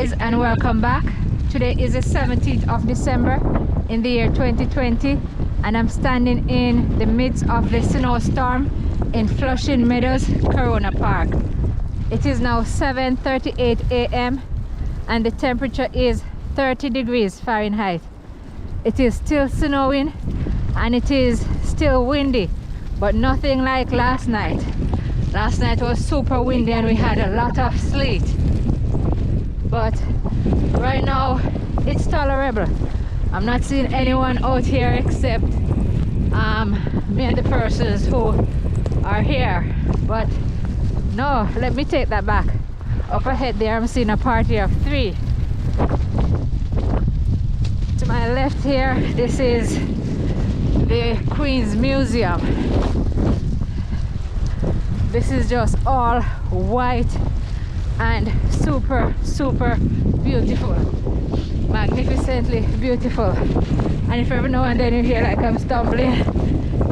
guys, and welcome back. Today is the 17th of December in the year 2020, and I'm standing in the midst of the snowstorm in Flushing Meadows-Corona Park. It is now 7:38 a.m. and the temperature is 30 degrees Fahrenheit. It is still snowing and it is still windy, but nothing like last night. Last night was super windy and we had a lot of sleet. But right now it's tolerable. I'm not seeing anyone out here except me and the persons who are here. But no, let me take that back. Up ahead there I'm seeing a party of 3. To my left here, this is the Queen's Museum. This is just all white and super beautiful, magnificently beautiful. And if every now and then you hear like I'm stumbling,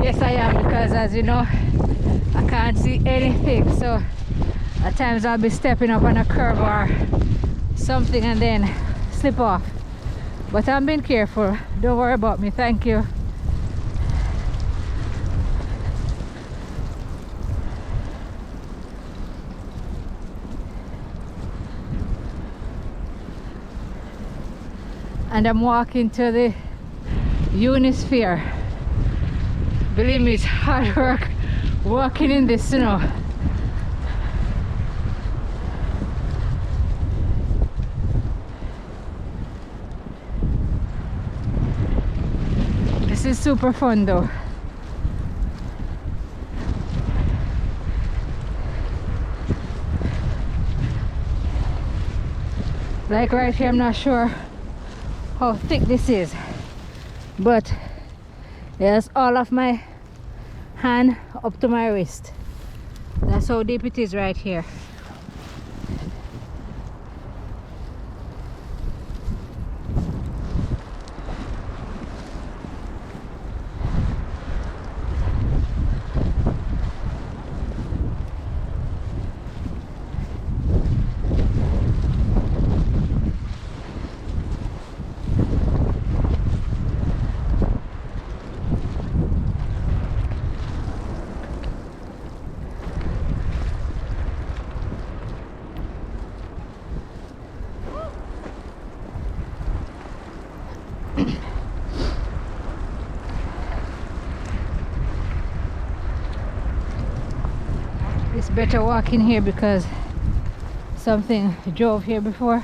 yes I am, because as you know I can't see anything, so at times I'll be stepping up on a curb or something and then slip off, but I'm being careful. Don't worry about me, thank you. And I'm walking to the Unisphere. Believe me, it's hard work walking in the snow. This is super fun though. Like right here, I'm not sure how thick this is, but there's all of my hand up to my wrist. That's how deep it is right here. It's better walking here because something drove here before,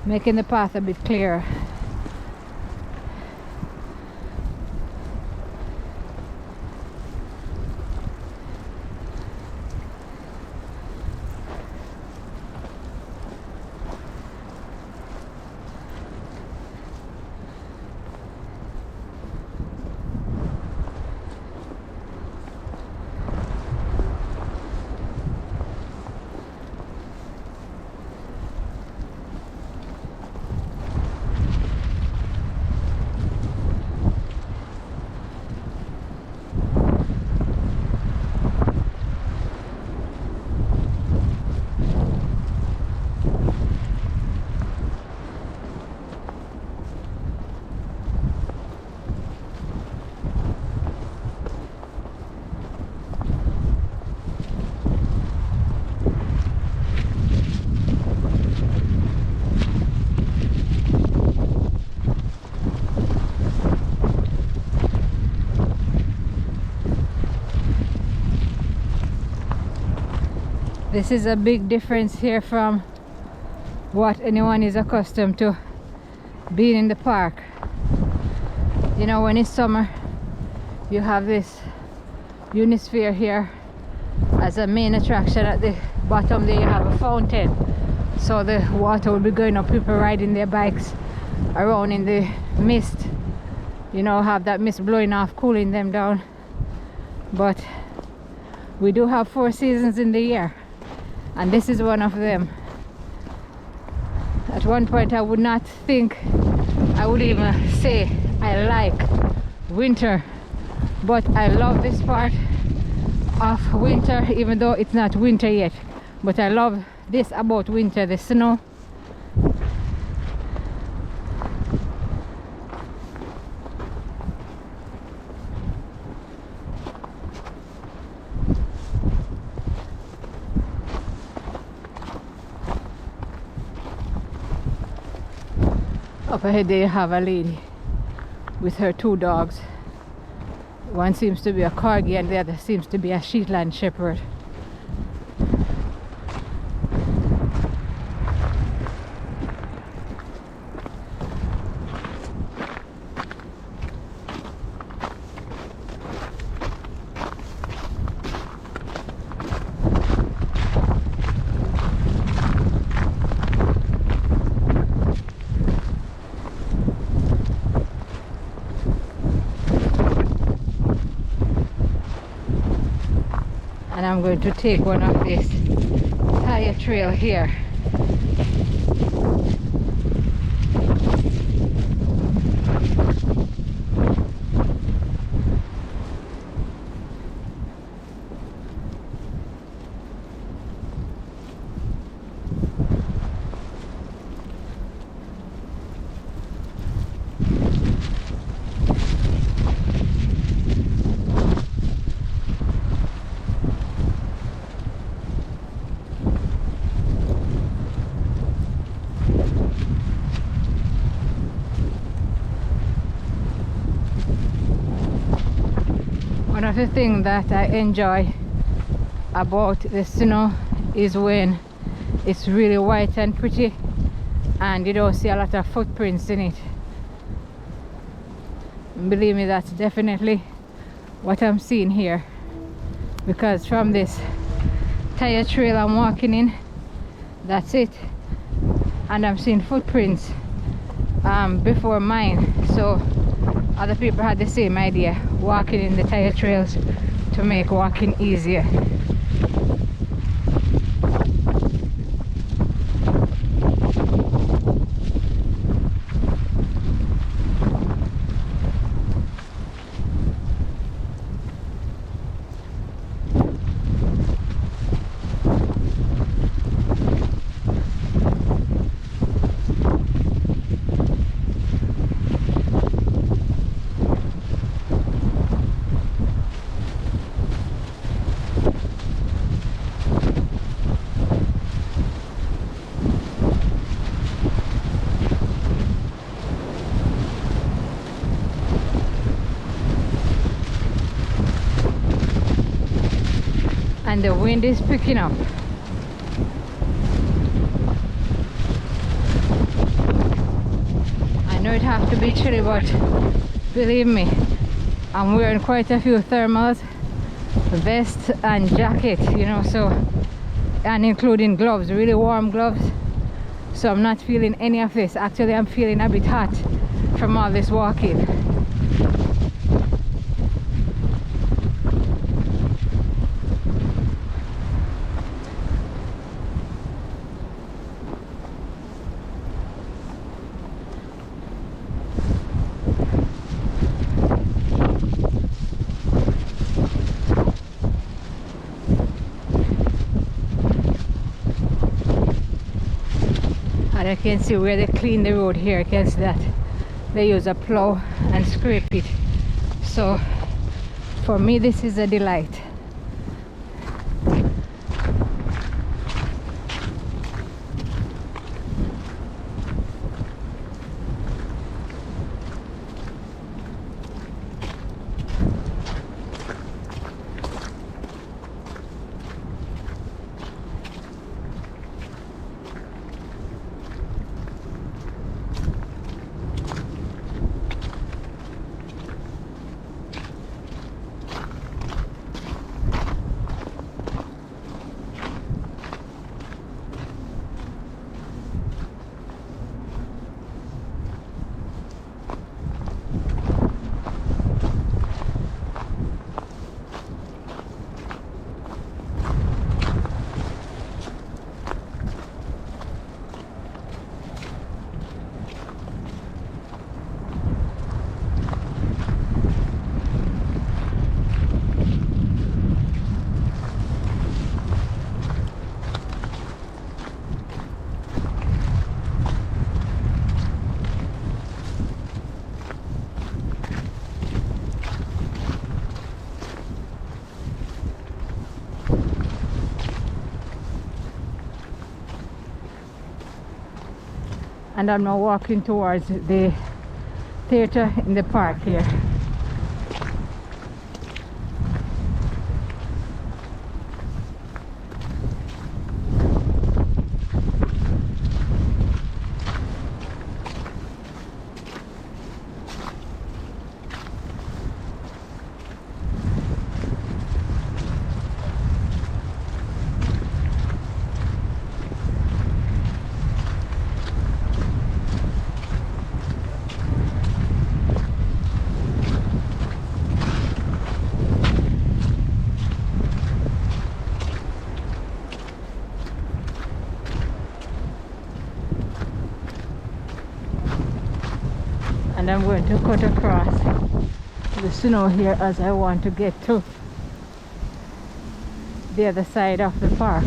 making the path a bit clearer. This is a big difference here from what anyone is accustomed to being in the park. You know, when it's summer, you have this Unisphere here as a main attraction. At the bottom there you have a fountain, so the water will be going up, people riding their bikes around in the mist, you know, have that mist blowing off, cooling them down. But we do have 4 seasons in the year, and this is one of them. At one point I would not think I would even say I like winter, but I love this part of winter, even though it's not winter yet. But I love this about winter, the snow, Up ahead there you have a lady with her two dogs. One seems to be a corgi and the other seems to be a Shetland shepherd. And I'm going to take one of this tire trail here. One of the things that I enjoy about the snow is when it's really white and pretty and you don't see a lot of footprints in it. Believe me, that's definitely what I'm seeing here, because from this tire trail I'm walking in, that's it, and I'm seeing footprints before mine. So other people had the same idea, walking in the tire trails to make walking easier. And the wind is picking up. I know it has to be chilly, but believe me, I'm wearing quite a few thermals, vest and jacket, you know, so, and including gloves, really warm gloves. So I'm not feeling any of this. Actually, I'm feeling a bit hot from all this walking. And I can see where they clean the road here. I can see that they use a plow and scrape it. So for me, this is a delight. and I'm now walking towards the theater in the park here. And I'm going to cut across the snow here as I want to get to the other side of the park.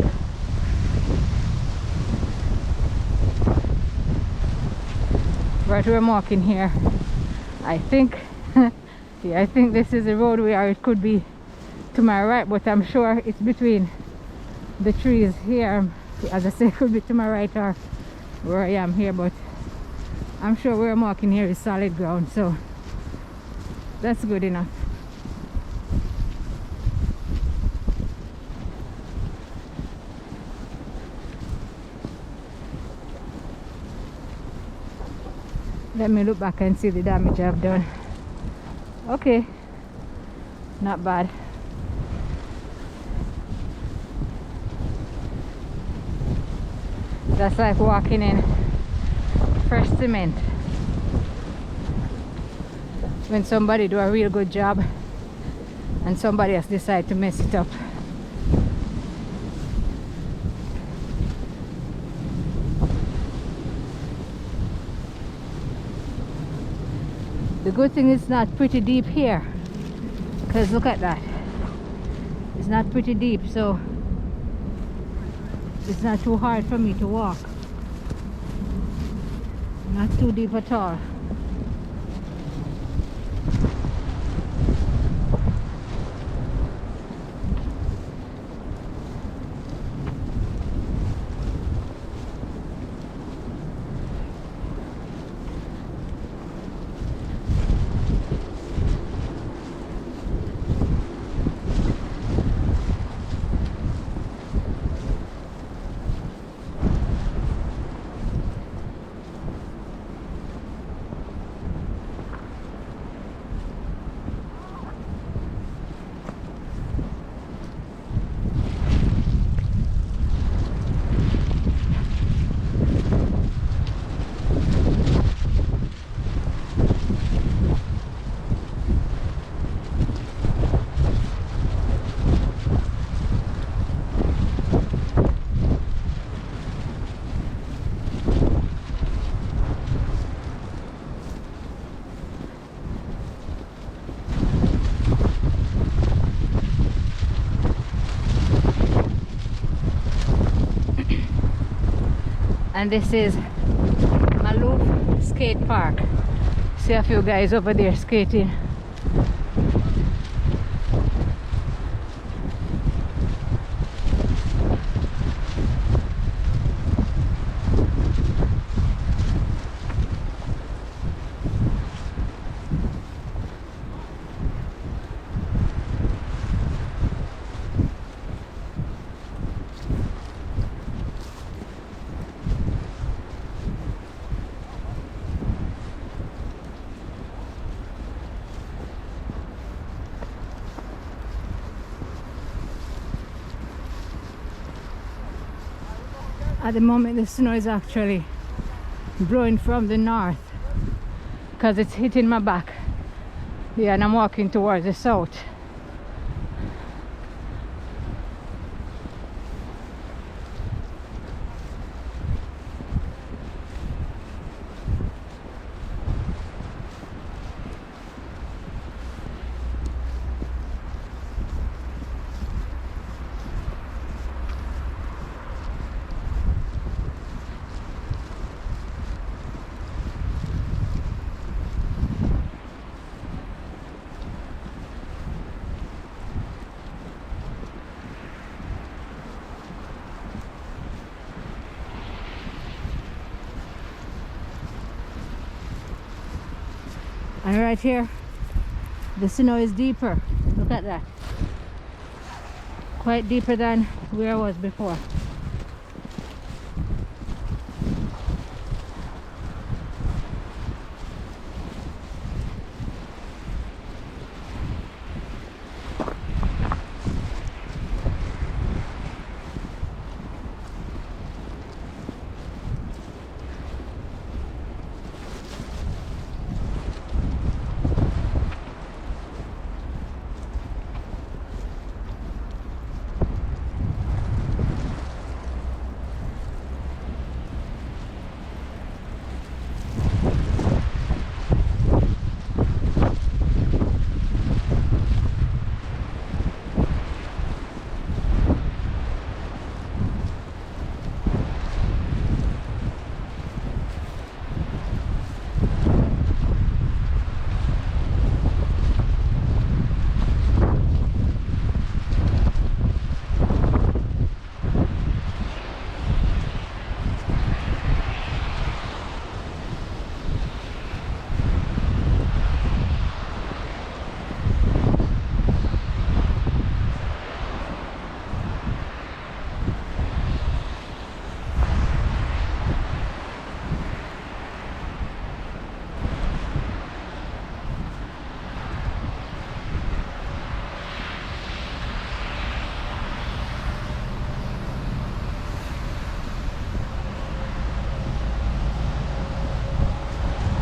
Right, we're walking here. I think yeah, I think this is the roadway, or it could be to my right, but I'm sure it's between the trees here. As I say, it could be to my right or where I am here, but I'm sure where I'm walking here is solid ground, so that's good enough. Let me look back and see the damage I've done. Okay, not bad. That's like walking in fresh cement. When somebody do a real good job and somebody else decide to mess it up. The good thing is it's not pretty deep here, because look at that. It's not pretty deep, so it's not too hard for me to walk. Not too deep at all. And this is Maloof Skate Park. See a few guys over there skating. At the moment the snow is actually blowing from the north because it's hitting my back. Yeah, and I'm walking towards the south. And right here, the snow is deeper. Look at that. Quite deeper than where I was before.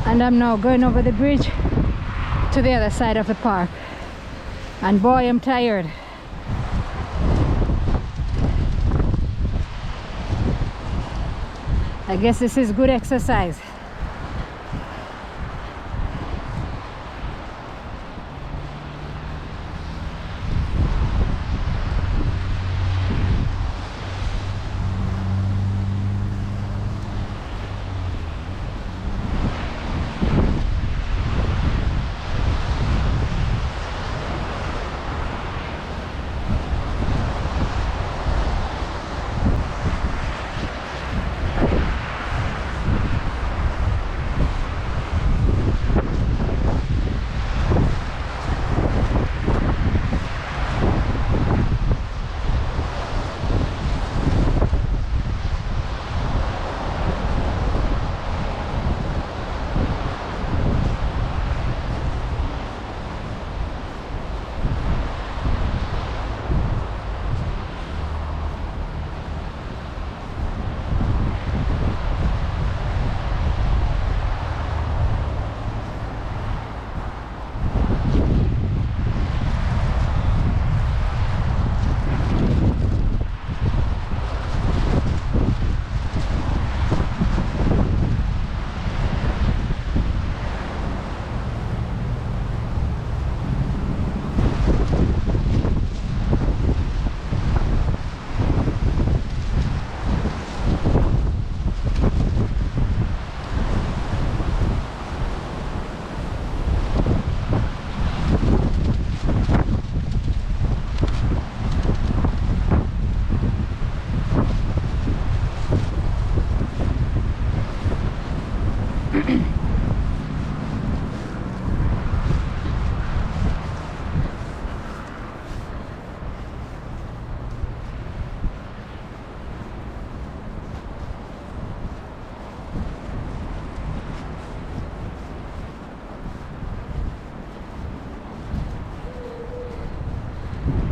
And I'm now going over the bridge to the other side of the park. And boy, I'm tired. I guess this is good exercise.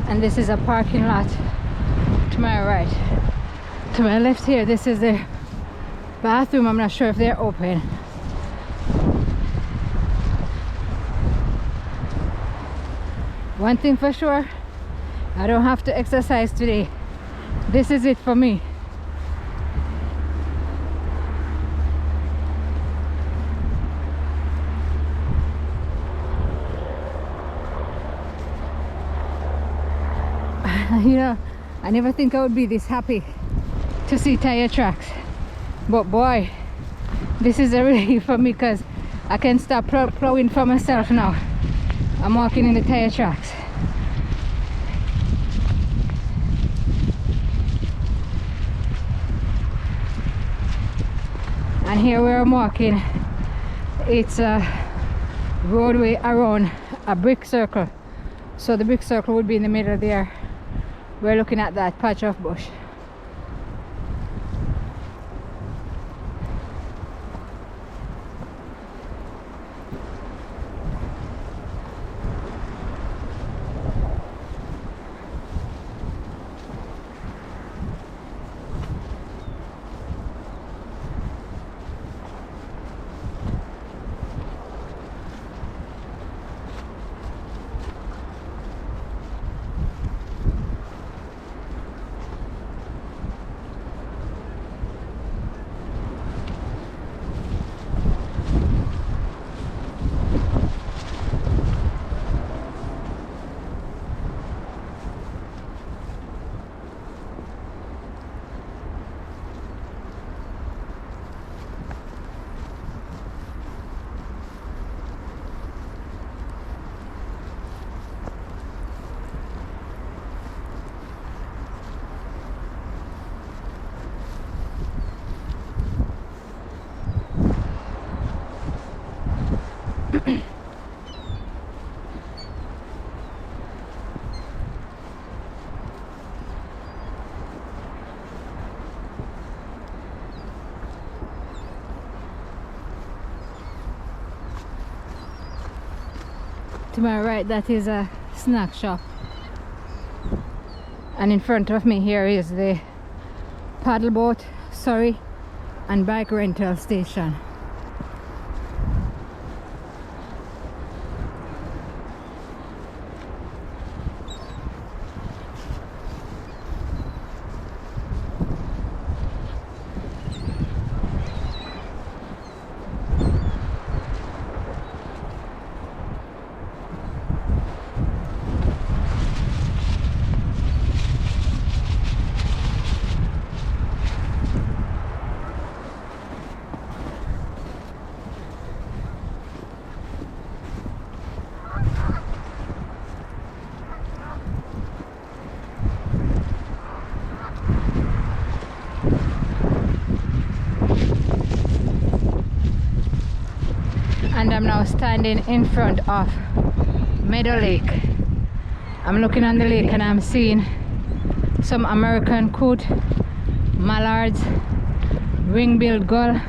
And this is a parking lot to my right. To my left here, this is the bathroom. I'm not sure if they're open. One thing for sure, I don't have to exercise today. This is it for me. You know, I never think I would be this happy to see tire tracks, but boy, this is a relief for me because I can stop plowing for myself now. I'm walking in the tire tracks. And here where I'm walking, it's roadway around a brick circle. So the brick circle would be in the middle there. We're looking at that patch of bush. To my right, that is a snack shop, and in front of me here is the paddle boat, and bike rental station. And I'm now standing in front of Meadow Lake. I'm looking on the lake and I'm seeing some American coot, mallards, ring-billed gull,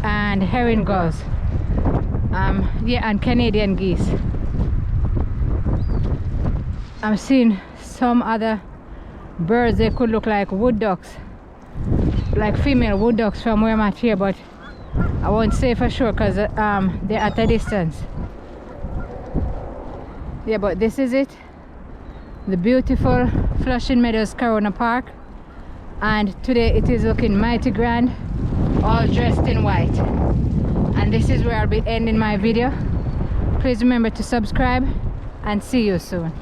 and herring gulls. Yeah, and Canadian geese. I'm seeing some other birds. They could look like wood ducks, like female wood ducks from where I'm at here, but I won't say for sure because they're at a distance. Yeah, but this is it, the beautiful Flushing Meadows-Corona Park, and today it is looking mighty grand, all dressed in white. And this is where I'll be ending my video. Please remember to subscribe, and see you soon.